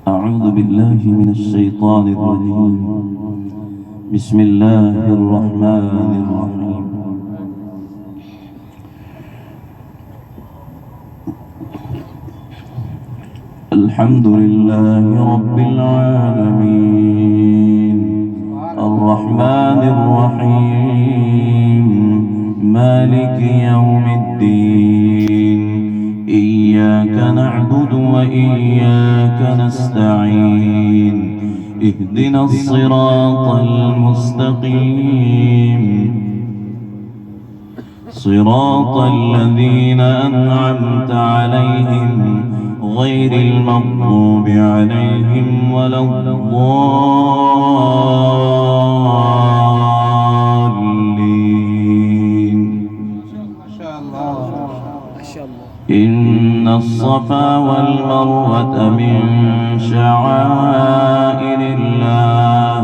أعوذ بالله من الشيطان الرجيم. بسم الله الرحمن الرحيم. الحمد لله رب العالمين الرحمن الرحيم مالك يوم الدين إياك نعبد وإياك نستعين اهدنا الصراط المستقيم صراط الذين أنعمت عليهم غير المغضوب عليهم ولا الضالين. إن الصفا والمروة من شعائر الله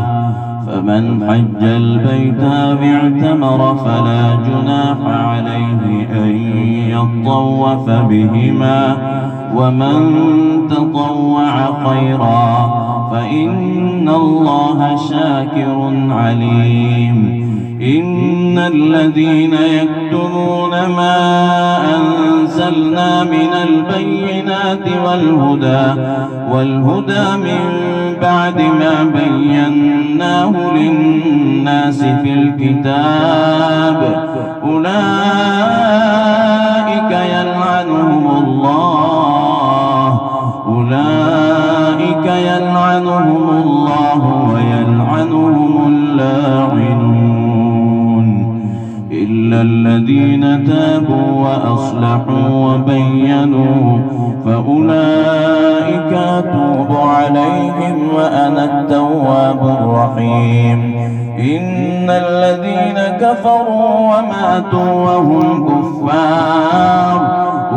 فمن حج البيت أو اعتمر فلا جناح عليه أن يطوف بهما ومن تطوع خيرا فإن الله شاكر عليم. إن الذين يكتمون ما أنزلنا من البينات والهدى من بعد ما بيناه للناس في الكتاب أولئك يلعنهم الله ويلعنهم اللاعنون إلا الذين تابوا وأصلحوا وبينوا فأولئك أتوب عليهم وأنا التواب الرحيم. إن الذين كفروا وماتوا وهم كفار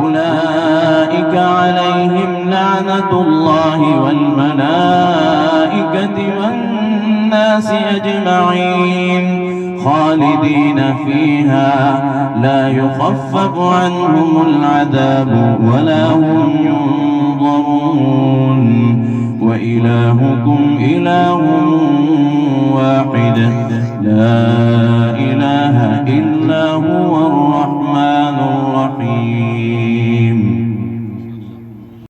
أولئك عليهم لعنة الله والملائكة والناس أجمعين خالدين فيها لا يخفف عنهم العذاب ولا هم ينظرون. وإلهكم إله واحد لا إله إلا هو الرحمن الرحيم.